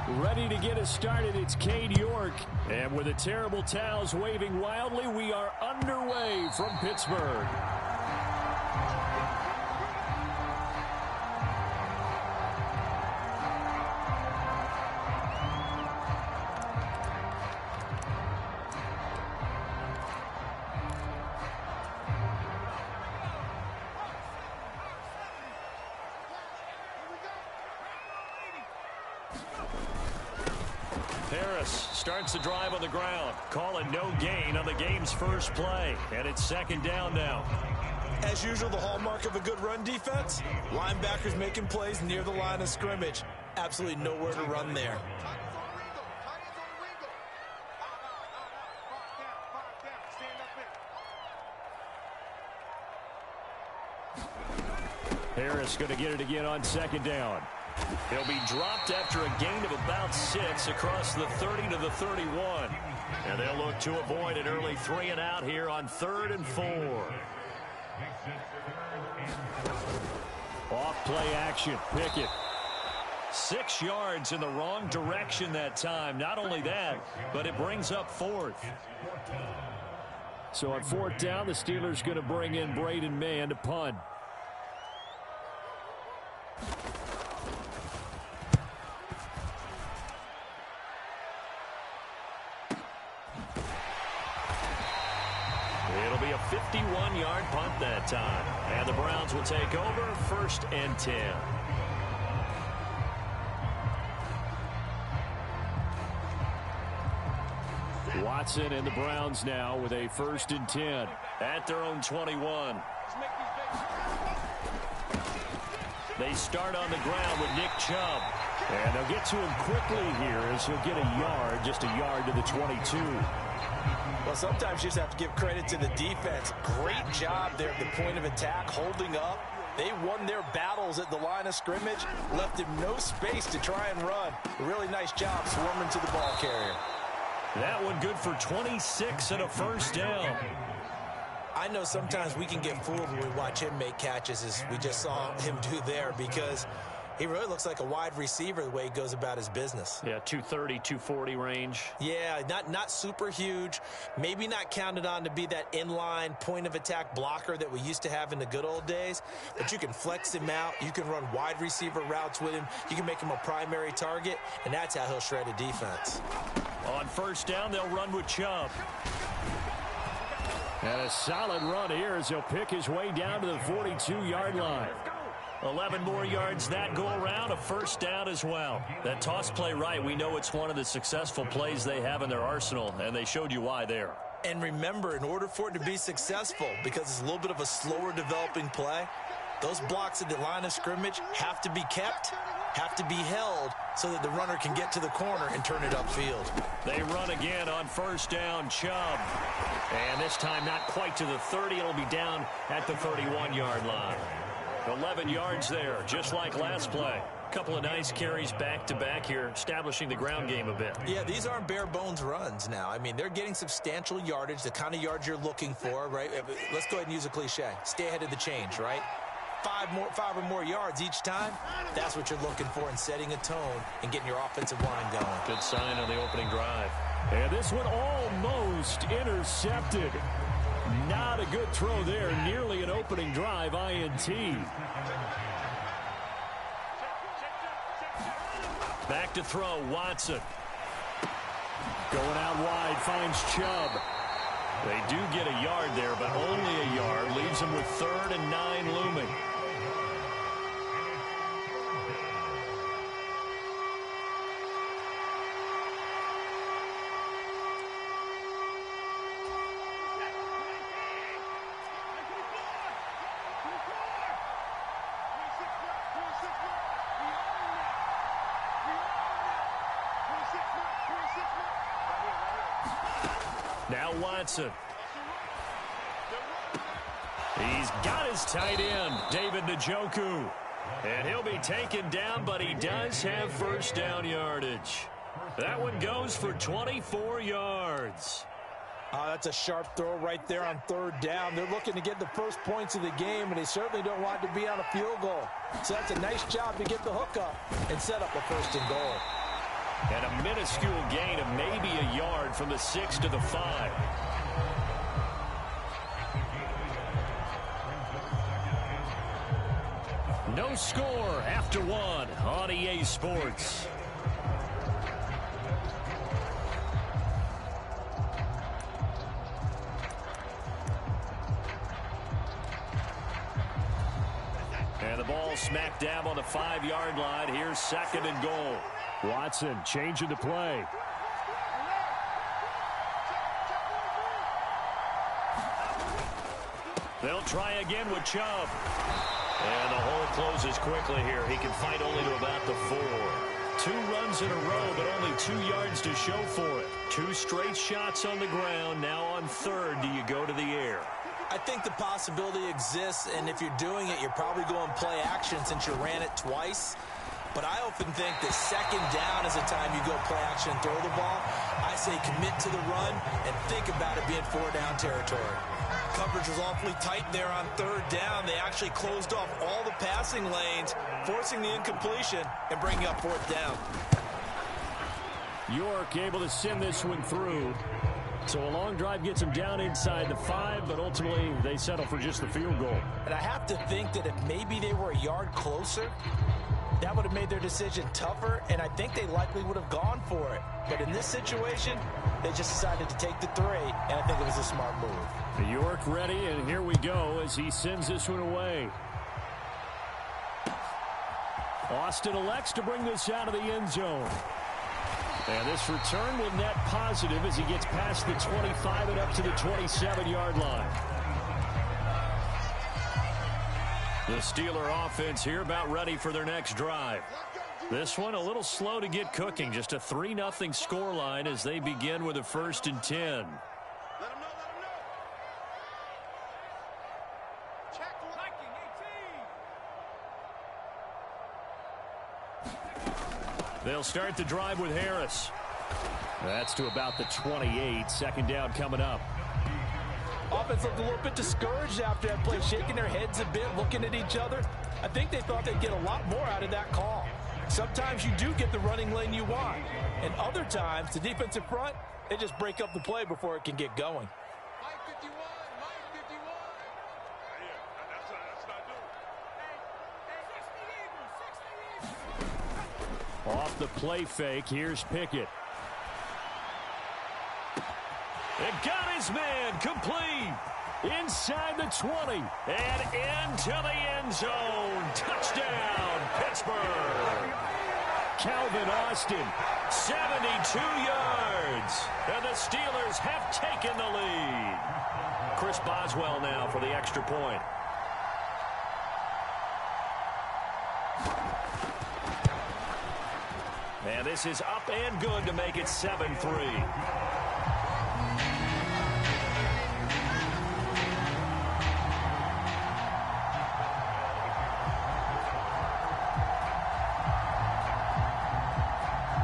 Ready to get us started, it's Cade York. And with the terrible towels waving wildly, we are underway from Pittsburgh. Harris starts the drive on the ground. Call it no gain on the game's first play. And it's second down now. As usual, the hallmark of a good run defense, linebackers making plays near the line of scrimmage. Absolutely nowhere to run there. Harris going to get it again on second down. He'll be dropped after a gain of about 6 across the 30 to the 31. And they'll look to avoid an early 3 and out here on 3rd and 4. Off play action. Pickett. 6 yards in the wrong direction that time. Not only that, but it brings up 4th. So on 4th down, the Steelers going to bring in Braden Mann to punt. It'll be a 51-yard punt that time. And the Browns will take over 1st and 10. Watson and the Browns now with a 1st and 10 at their own 21. They start on the ground with Nick Chubb. And they'll get to him quickly here as he'll get a yard, just a yard to the 22. Well, sometimes you just have to give credit to the defense. Great job there at the point of attack, holding up. They won their battles at the line of scrimmage, left him no space to try and run. A really nice job swarming to the ball carrier. That one good for 26 and a 1st down. I know sometimes we can get fooled when we watch him make catches, as we just saw him do there, because he really looks like a wide receiver the way he goes about his business. Yeah, 230, 240 range. Yeah, not super huge. Maybe not counted on to be that inline point-of-attack blocker that we used to have in the good old days. But you can flex him out. You can run wide receiver routes with him. You can make him a primary target, and that's how he'll shred a defense. On 1st down, they'll run with Chubb. And a solid run here as he'll pick his way down to the 42-yard line. 11 more yards that go around, a 1st down as well. That toss play right, we know it's one of the successful plays they have in their arsenal, and they showed you why there. And remember, in order for it to be successful, because it's a little bit of a slower developing play, those blocks at the line of scrimmage have to be kept, have to be held, so that the runner can get to the corner and turn it upfield. They run again on 1st down, Chubb. And this time not quite to the 30. It'll be down at the 31-yard line. 11 yards there, just like last play. Couple of nice carries back-to-back here, establishing the ground game a bit. Yeah, these aren't bare-bones runs now. I mean, they're getting substantial yardage, the kind of yards you're looking for, right? Let's go ahead and use a cliche. Stay ahead of the change, right? 5 or more yards each time, that's what you're looking for in setting a tone and getting your offensive line going. Good sign on the opening drive. And this one almost intercepted. Not a good throw there. Nearly an opening drive INT. Back to throw, Watson. Going out wide, finds Chubb. They do get a yard there, but only a yard. Leaves them with 3rd and 9 looming. Now Watson. He's got his tight end, David Njoku. And he'll be taken down, but he does have 1st down yardage. That one goes for 24 yards. That's a sharp throw right there on 3rd down. They're looking to get the first points of the game, and they certainly don't want it to be on a field goal. So that's a nice job to get the hook up and set up a 1st and goal. And a minuscule gain of maybe a yard from the 6 to the 5. No score after 1 on EA Sports. And the ball smack dab on the 5-yard line. Here's 2nd and goal. Watson changing the play. They'll try again with Chubb. And the hole closes quickly here. He can fight only to about the 4. 2 runs in a row, but only 2 yards to show for it. 2 straight shots on the ground. Now on 3rd, do you go to the air? I think the possibility exists, and if you're doing it, you're probably going play action since you ran it twice. But I often think that 2nd down is the time you go play action and throw the ball. I say commit to the run and think about it being 4-down territory. Coverage was awfully tight there on 3rd down. They actually closed off all the passing lanes, forcing the incompletion and bringing up 4th down. York able to send this one through. So a long drive gets them down inside the 5, but ultimately they settle for just the field goal. And I have to think that if maybe they were a yard closer, that would have made their decision tougher, and I think they likely would have gone for it. But in this situation, they just decided to take the 3, and I think it was a smart move. York ready, and here we go as he sends this one away. Austin elects to bring this out of the end zone. And this return will net positive as he gets past the 25 and up to the 27-yard line. The Steeler offense here about ready for their next drive. This one a little slow to get cooking. Just a 3-0 scoreline as they begin with a 1st and 10. They'll start the drive with Harris. That's to about the 28. 2nd down coming up. Offense looked a little bit discouraged after that play, shaking their heads a bit, looking at each other. I think they thought they'd get a lot more out of that call. Sometimes you do get the running lane you want, and other times the defensive front, they just break up the play before it can get going. Off the play fake, here's Pickett. It got his man complete. Inside the 20 and into the end zone. Touchdown, Pittsburgh. Calvin Austin, 72 yards. And the Steelers have taken the lead. Chris Boswell now for the extra point. And this is up and good to make it 7-3.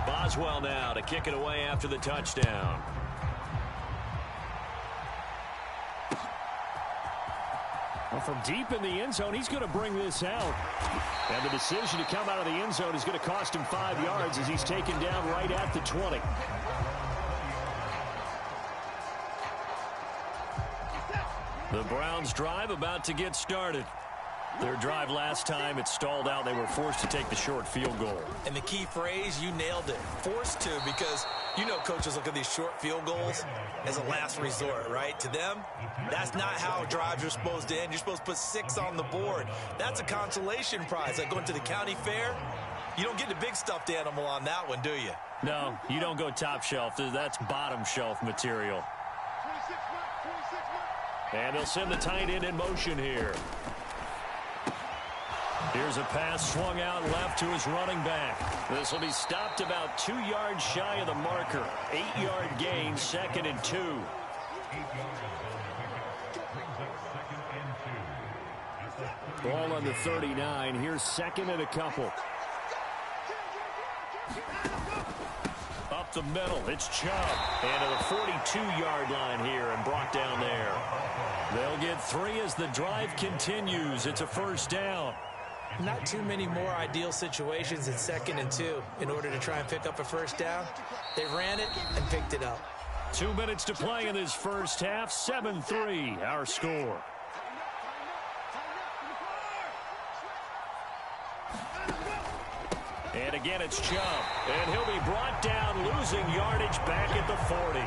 Boswell now to kick it away after the touchdown. Well, from deep in the end zone, he's going to bring this out. And the decision to come out of the end zone is going to cost him 5 yards as he's taken down right at the 20. The Browns drive about to get started. Their drive last time, it stalled out. They were forced to take the short field goal. And the key phrase, you nailed it. Forced to, because you know coaches look at these short field goals as a last resort, right? To them, that's not how drives are supposed to end. You're supposed to put 6 on the board. That's a consolation prize. Like going to the county fair, you don't get the big stuffed animal on that one, do you? No, you don't go top shelf. That's bottom shelf material. And they'll send the tight end in motion here. Here's a pass swung out left to his running back. This will be stopped about 2 yards shy of the marker. 8-yard gain, 2nd and 2. Ball on the 39. Here's 2nd and a couple. Up the middle, it's Chubb. And to the 42-yard line here and brought down there. They'll get 3 as the drive continues. It's a 1st down. Not too many more ideal situations in 2nd and 2 in order to try and pick up a first down. They ran it and picked it up. 2 minutes to play in this first half. 7-3 our score. And again, it's Chubb. And he'll be brought down, losing yardage back at the 40.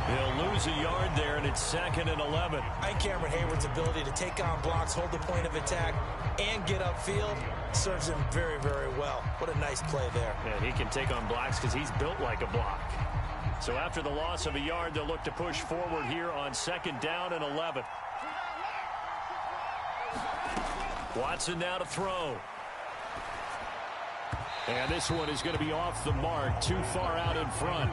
He'll lose a yard there, and it's 2nd and 11. I think Cameron Hayward's ability to take on blocks, hold the point of attack, and get upfield serves him very, very well. What a nice play there. And he can take on blocks because he's built like a block. So after the loss of a yard, they'll look to push forward here on 2nd down and 11. Watson now to throw. And this one is going to be off the mark, too far out in front.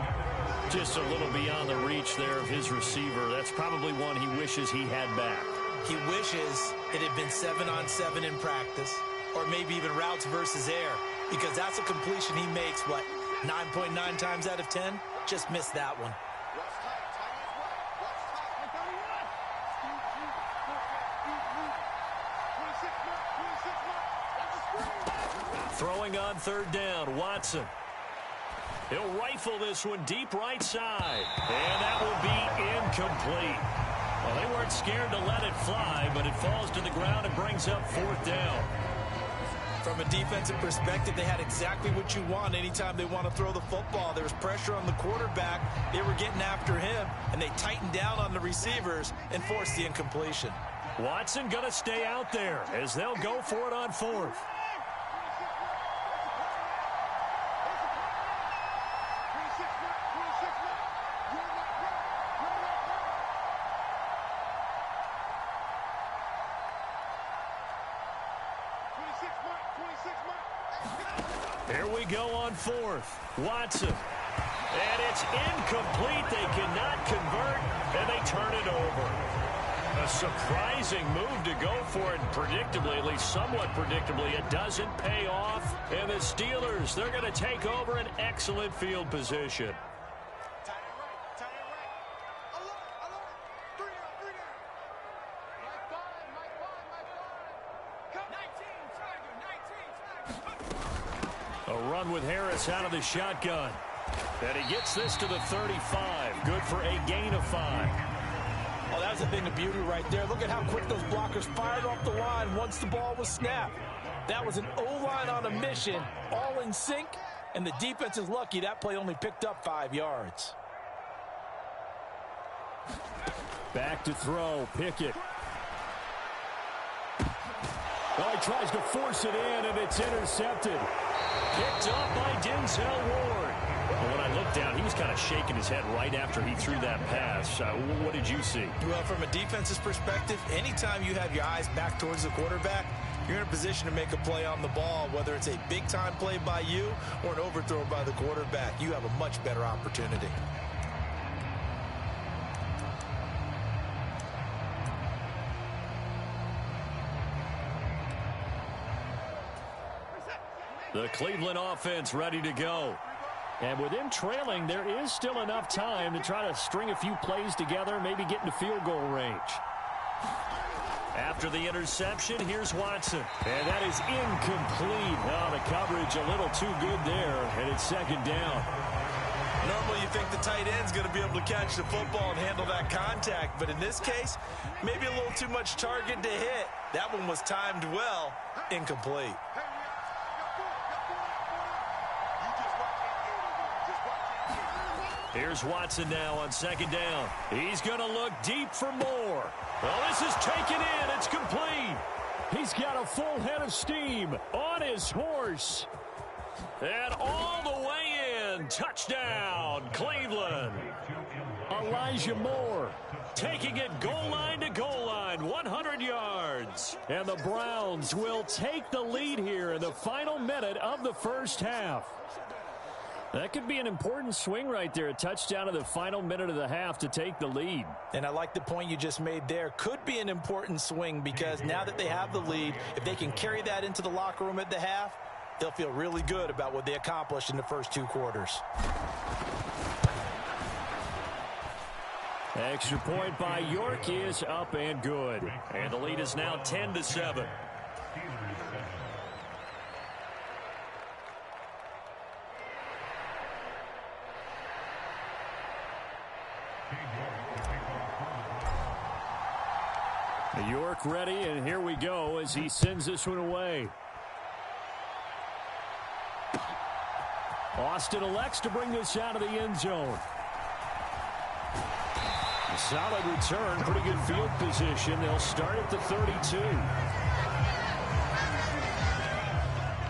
Just a little beyond the reach there of his receiver. That's probably one he wishes he had back. He wishes it had been 7-on-7 in practice, or maybe even routes versus air, because that's a completion he makes, what, 9.9 times out of 10? Just missed that one. Throwing on 3rd down, Watson. He'll rifle this one deep right side. And that will be incomplete. Well, they weren't scared to let it fly, but it falls to the ground and brings up 4th down. From a defensive perspective, they had exactly what you want anytime they want to throw the football. There was pressure on the quarterback. They were getting after him, and they tightened down on the receivers and forced the incompletion. Watson going to stay out there as they'll go for it on 4th. Here we go on 4th. Watson. And it's incomplete. They cannot convert, and they turn it over. A surprising move to go for it. Predictably, at least somewhat predictably, it doesn't pay off. And the Steelers, they're going to take over an excellent field position. A run with Harris out of the shotgun. And he gets this to the 35. Good for a gain of 5. Oh, that was a thing of beauty right there. Look at how quick those blockers fired off the line once the ball was snapped. That was an O-line on a mission, all in sync, and the defense is lucky that play only picked up 5 yards. Back to throw, Pickett. Oh, he tries to force it in, and it's intercepted. Picked up by Denzel Ward. Well, when I looked down, he was kind of shaking his head right after he threw that pass. What did you see? Well, from a defense's perspective, anytime you have your eyes back towards the quarterback, you're in a position to make a play on the ball, whether it's a big-time play by you or an overthrow by the quarterback. You have a much better opportunity. The Cleveland offense ready to go. And with them trailing, there is still enough time to try to string a few plays together, maybe get into field goal range. After the interception, here's Watson. And that is incomplete. Oh, the coverage a little too good there, and it's 2nd down. Normally you think the tight end's going to be able to catch the football and handle that contact, but in this case, maybe a little too much target to hit. That one was timed well, incomplete. Here's Watson now on 2nd down. He's going to look deep for more. Well, this is taken in. It's complete. He's got a full head of steam on his horse. And all the way in. Touchdown, Cleveland. Elijah Moore taking it goal line to goal line, 100 yards. And the Browns will take the lead here in the final minute of the first half. That could be an important swing right there. A touchdown in the final minute of the half to take the lead. And I like the point you just made there. Could be an important swing because now that they have the lead, if they can carry that into the locker room at the half, they'll feel really good about what they accomplished in the first 2 quarters. Extra point by York is up and good. And the lead is now 10-7. York ready, and here we go as he sends this one away. Austin elects to bring this out of the end zone. A solid return, pretty good field position. They'll start at the 32.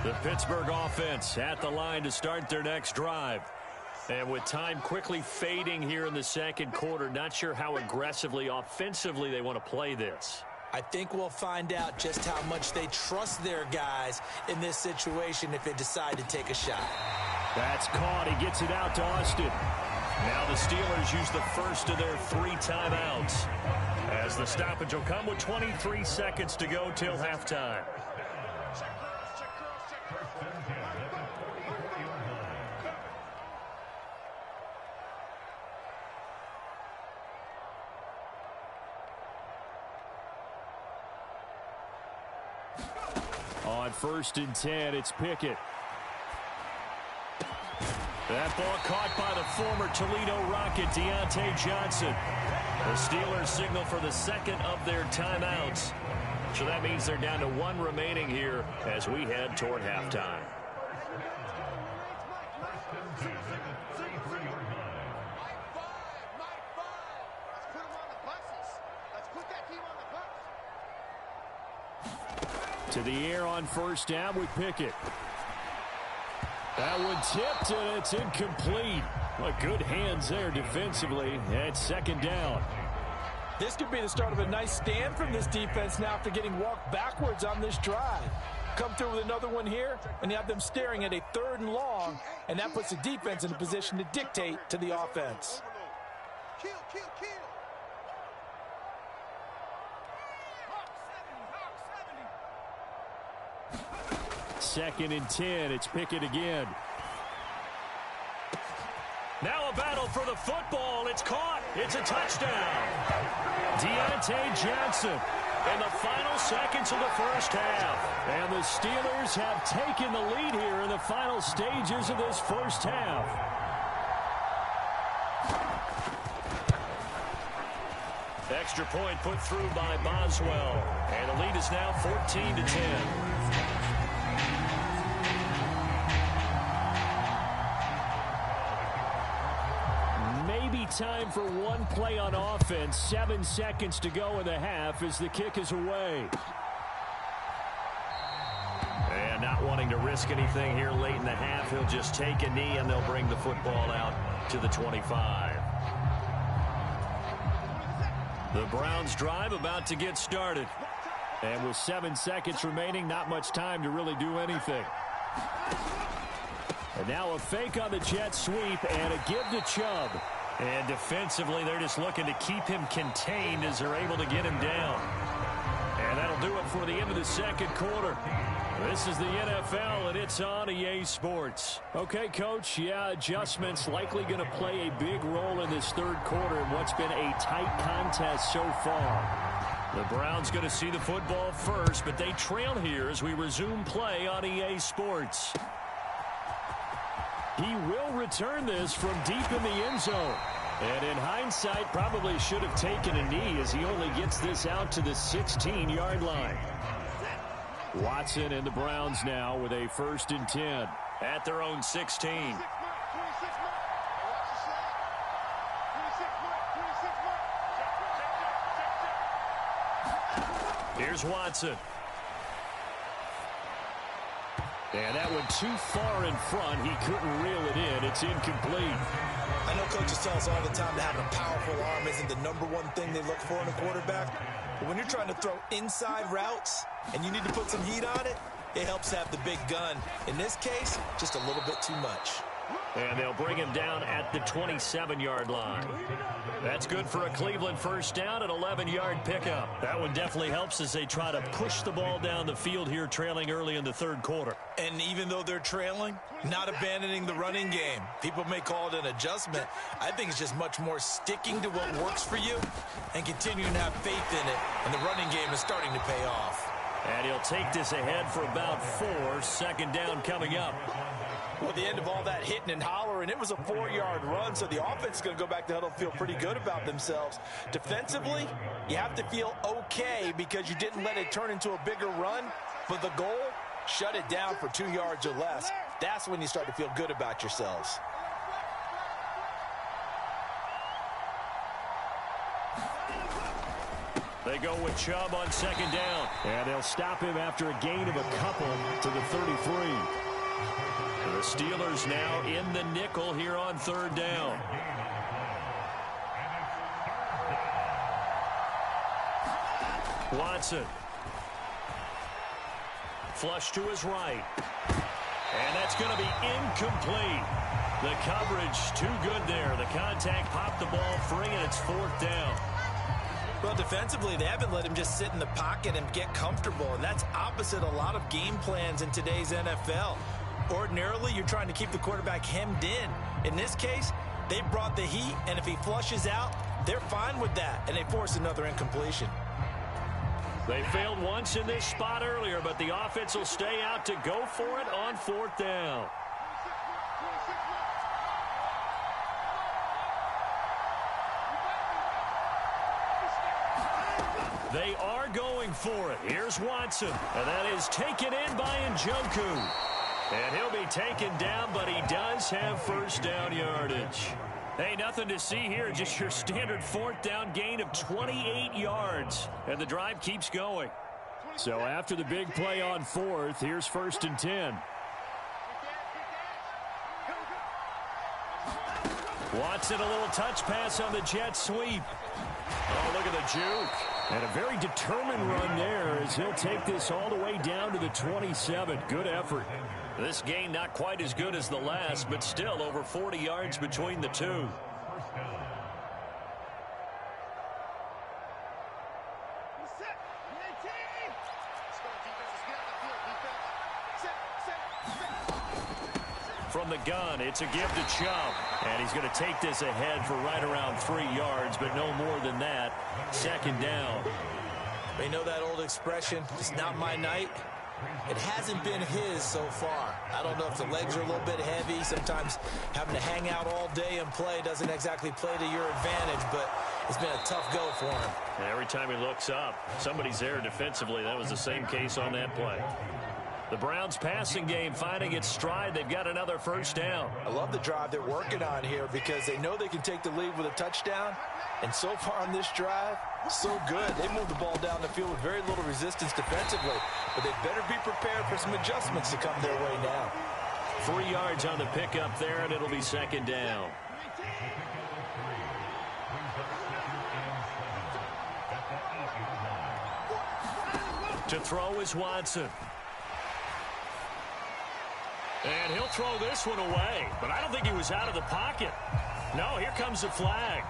The Pittsburgh offense at the line to start their next drive. And with time quickly fading here in the second quarter, not sure how aggressively, offensively they want to play this. I think we'll find out just how much they trust their guys in this situation if they decide to take a shot. That's caught. He gets it out to Austin. Now the Steelers use the first of their 3 timeouts, as the stoppage will come with 23 seconds to go till halftime. On 1st and 10, it's Pickett. That ball caught by the former Toledo Rocket, Deontay Johnson. The Steelers signal for the second of their timeouts. So that means they're down to 1 remaining here as we head toward halftime. To the air on 1st down with Pickett. That one tipped, and it's incomplete. Well, good hands there defensively at 2nd down. This could be the start of a nice stand from this defense now after getting walked backwards on this drive. Come through with another one here, and you have them staring at a 3rd and long, and that puts the defense in a position to dictate to the offense. Kill. 2nd and 10. It's Pickett again. Now a battle for the football. It's caught. It's a touchdown. Deontay Johnson in the final seconds of the first half. And the Steelers have taken the lead here in the final stages of this first half. Extra point put through by Boswell. And the lead is now 14-10. Time for one play on offense. 7 seconds to go in the half as the kick is away. And not wanting to risk anything here late in the half, he'll just take a knee and they'll bring the football out to the 25. The Browns drive about to get started. And with 7 seconds remaining, not much time to really do anything. And now a fake on the jet sweep and a give to Chubb. And defensively, they're just looking to keep him contained as they're able to get him down. And that'll do it for the end of the second quarter. This is the NFL, and it's on EA Sports. Okay, Coach, yeah, adjustments likely going to play a big role in this third quarter in what's been a tight contest so far. The Browns going to see the football first, but they trail here as we resume play on EA Sports. He will return this from deep in the end zone. And in hindsight, probably should have taken a knee as he only gets this out to the 16-yard line. Watson and the Browns now with a 1st and 10 at their own 16. Here's Watson. And that one too far in front. He couldn't reel it in. It's incomplete. I know coaches tell us all the time that having a powerful arm isn't the #1 thing they look for in a quarterback. But when you're trying to throw inside routes and you need to put some heat on it, it helps have the big gun. In this case, just a little bit too much. And they'll bring him down at the 27-yard line. That's good for a Cleveland 1st down, an 11-yard pickup. That one definitely helps as they try to push the ball down the field here, trailing early in the third quarter. And even though they're trailing, not abandoning the running game. People may call it an adjustment. I think it's just much more sticking to what works for you and continuing to have faith in it. And the running game is starting to pay off. And he'll take this ahead for about 4. 2nd down coming up. Well, at the end of all that hitting and hollering, it was a 4-yard run, so the offense is going to go back to huddle and feel pretty good about themselves. Defensively, you have to feel okay because you didn't let it turn into a bigger run, but the goal, shut it down for 2 yards or less. That's when you start to feel good about yourselves. They go with Chubb on second down. And they'll stop him after a gain of a couple to the 33. The Steelers now in the nickel here on third down. Watson. Flush to his right. And that's going to be incomplete. The coverage too good there. The contact popped the ball free, and it's fourth down. Well, defensively, they haven't let him just sit in the pocket and get comfortable, and that's opposite a lot of game plans in today's NFL. Ordinarily, you're trying to keep the quarterback hemmed in. In this case, they brought the heat, and if he flushes out, they're fine with that, and they force another incompletion. They failed once in this spot earlier, but the offense will stay out to go for it on fourth down. They are going for it. Here's Watson, and that is taken in by Njoku. And he'll be taken down, but he does have first down yardage. Hey, nothing to see here, just your standard fourth down gain of 28 yards. And the drive keeps going. So after the big play on fourth, here's first and 10. Watson, a little touch pass on the jet sweep. Oh, look at the juke. And a very determined run there as he'll take this all the way down to the 27. Good effort. This gain not quite as good as the last, but still over 40 yards between the two. From the gun, it's a give to Chubb. And he's going to take this ahead for right around 3 yards, but no more than that. Second down. They know that old expression, it's not my night. It hasn't been his so far. I don't know if the legs are a little bit heavy. Sometimes having to hang out all day and play doesn't exactly play to your advantage, but it's been a tough go for him. And every time he looks up, somebody's there defensively. That was the same case on that play. The Browns passing game finding its stride. They've got another first down. I love the drive they're working on here because they know they can take the lead with a touchdown. And so far on this drive, so good. They moved the ball down the field with very little resistance defensively. But they better be prepared for some adjustments to come their way now. 3 yards on the pickup there, and it'll be second down. To throw is Watson. And he'll throw this one away. But I don't think he was out of the pocket. No, here comes the flag.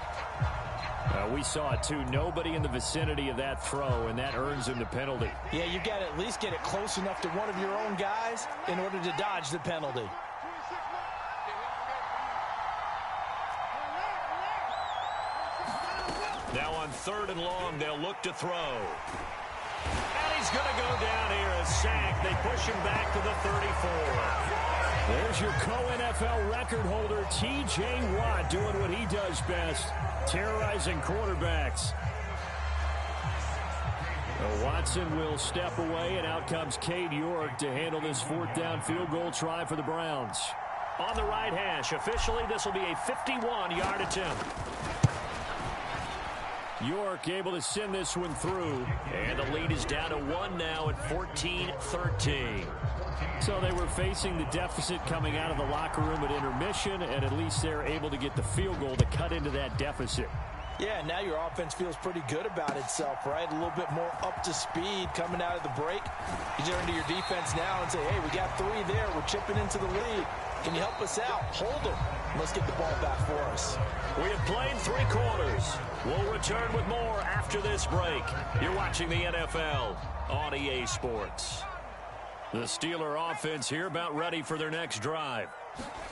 We saw it, too. Nobody in the vicinity of that throw, and that earns him the penalty. Yeah, you got to at least get it close enough to one of your own guys in order to dodge the penalty. Now on third and long, they'll look to throw. And he's going to go down here, a sack. They push him back to the 34. There's your co-NFL record holder, T.J. Watt, doing what he does best, terrorizing quarterbacks. Watson will step away, and out comes Cade York to handle this fourth down field goal try for the Browns. On the right hash, officially this will be a 51-yard attempt. York able to send this one through, and the lead is down to 1 now at 14-13. So they were facing the deficit coming out of the locker room at intermission, and at least they're able to get the field goal to cut into that deficit. Yeah, now your offense feels pretty good about itself, right? A little bit more up to speed coming out of the break. You turn to your defense now and say, hey, we got 3 there. We're chipping into the lead. Can you help us out? Hold them. Let's get the ball back for us. We have played 3 quarters. We'll return with more after this break. You're watching the NFL on EA Sports. The Steeler offense here about ready for their next drive.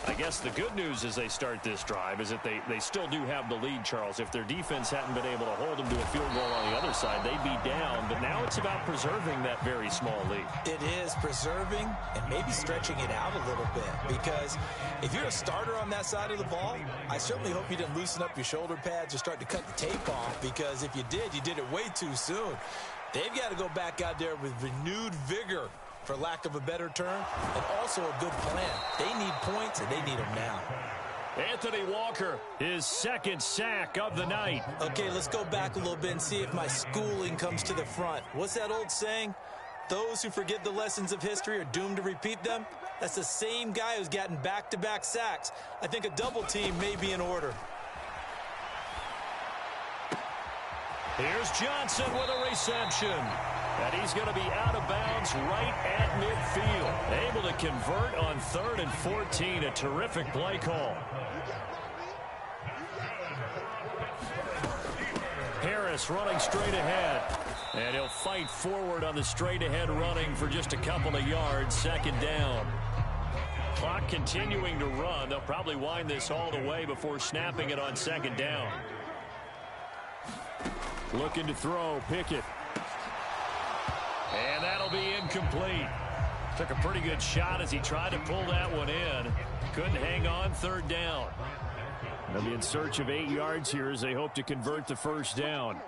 I guess the good news as they start this drive is that they still do have the lead, Charles. If their defense hadn't been able to hold them to a field goal on the other side, they'd be down. But now it's about preserving that very small lead. It is preserving and maybe stretching it out a little bit, because if you're a starter on that side of the ball, I certainly hope you didn't loosen up your shoulder pads or start to cut the tape off, because if you did it way too soon. They've got to go back out there with renewed vigor, for lack of a better term, and also a good plan. They need points, and they need them now. Anthony Walker, his second sack of the night. Okay, let's go back a little bit and see if my schooling comes to the front. What's that old saying? Those who forget the lessons of history are doomed to repeat them. That's the same guy who's gotten back-to-back sacks. I think a double team may be in order. Here's Johnson with a reception. And he's going to be out of bounds right at midfield. Able to convert on 3rd and 14. A terrific play call. Harris running straight ahead. And he'll fight forward on the straight ahead running for just a couple of yards. 2nd down. Clock continuing to run. They'll probably wind this all the way before snapping it on 2nd down. Looking to throw, Pickett. And that'll be incomplete. Took a pretty good shot as he tried to pull that one in. Couldn't hang on. 3rd down. They'll be in search of 8 yards here as they hope to convert the 1st down.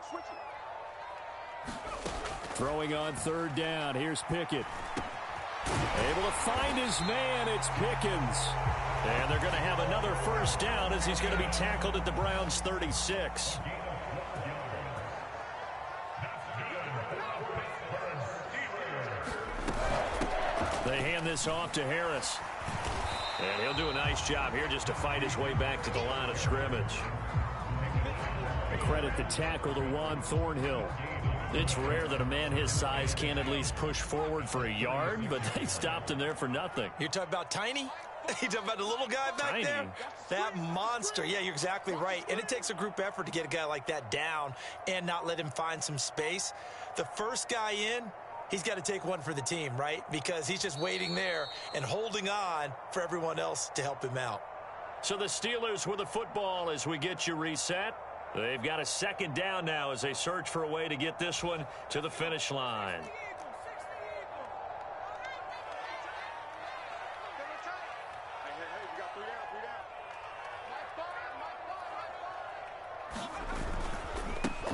Throwing on 3rd down. Here's Pickett. Able to find his man. It's Pickens. And they're going to have another 1st down as he's going to be tackled at the Browns' 36. They hand this off to Harris. And he'll do a nice job here just to fight his way back to the line of scrimmage. I credit the tackle to Juan Thornhill. It's rare that a man his size can at least push forward for a yard, but they stopped him there for nothing. You're talking about Tiny? You talking about the little guy back Tiny. there? That monster. Yeah, you're exactly right. And it takes a group effort to get a guy like that down and not let him find some space. The first guy in, he's got to take one for the team, right? Because he's just waiting there and holding on for everyone else to help him out. So the Steelers with the football as we get you reset. They've got a 2nd down now as they search for a way to get this one to the finish line.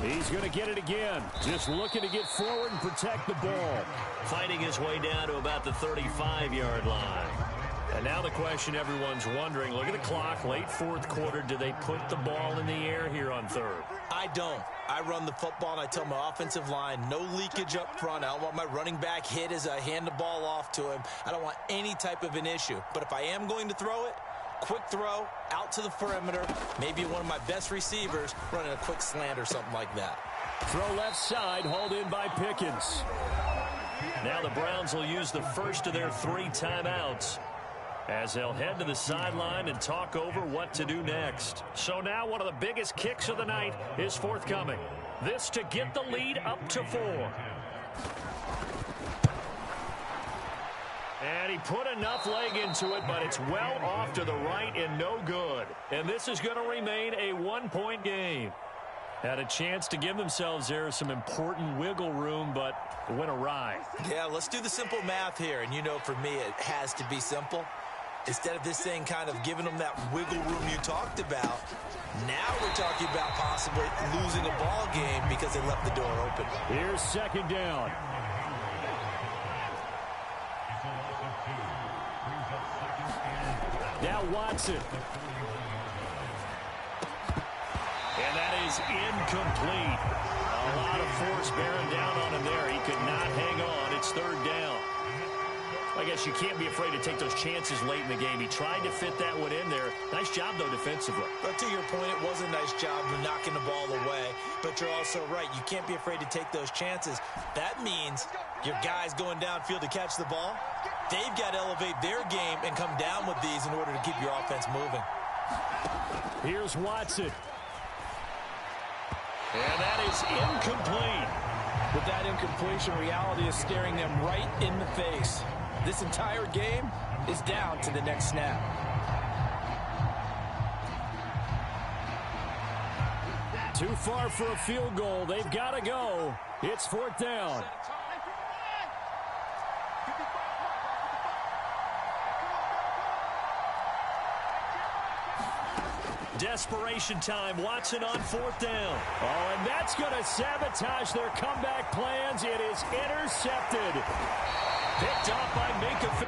He's going to get it again. Just looking to get forward and protect the ball. Fighting his way down to about the 35-yard line. And now the question everyone's wondering, look at the clock, late 4th quarter, do they put the ball in the air here on 3rd? I don't. I run the football, and I tell my offensive line, no leakage up front. I don't want my running back hit as I hand the ball off to him. I don't want any type of an issue. But if I am going to throw it, quick throw, out to the perimeter, maybe one of my best receivers running a quick slant or something like that. Throw left side, hauled in by Pickens. Now the Browns will use the first of their 3 timeouts as they'll head to the sideline and talk over what to do next. So now one of the biggest kicks of the night is forthcoming. This to get the lead up to 4. And he put enough leg into it, but it's well off to the right and no good. And this is going to remain a 1-point game. Had a chance to give themselves there some important wiggle room, but went awry. Yeah, let's do the simple math here. And you know, for me, it has to be simple. Instead of this thing kind of giving them that wiggle room you talked about, now we're talking about possibly losing a ball game because they left the door open. Here's 2nd down. Now Watson. And that is incomplete. A lot of force bearing down on him there. He could not hang on. It's 3rd down. I guess you can't be afraid to take those chances late in the game. He tried to fit that one in there. Nice job, though, defensively. But to your point, it was a nice job of knocking the ball away. But you're also right. You can't be afraid to take those chances. That means your guys going downfield to catch the ball, they've got to elevate their game and come down with these in order to keep your offense moving. Here's Watson. And that is incomplete. With that incompletion, reality is staring them right in the face. This entire game is down to the next snap. Too far for a field goal. They've got to go. It's 4th down. Desperation time. Watson on 4th down. Oh, and that's going to sabotage their comeback plans. It is intercepted. Picked off by Minkah.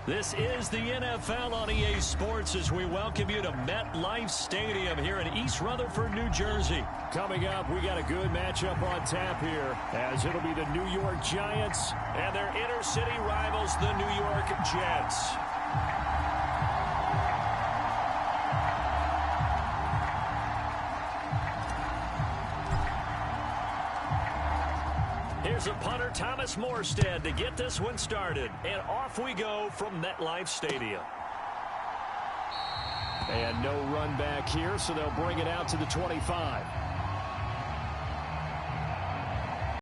This is the NFL on EA Sports as we welcome you to MetLife Stadium here in East Rutherford, New Jersey. Coming up, we got a good matchup on tap here as it'll be the New York Giants and their inner-city rivals, the New York Jets. Here's a punter, Thomas Morstead, to get this one started. And off we go from MetLife Stadium. And no run back here, so they'll bring it out to the 25.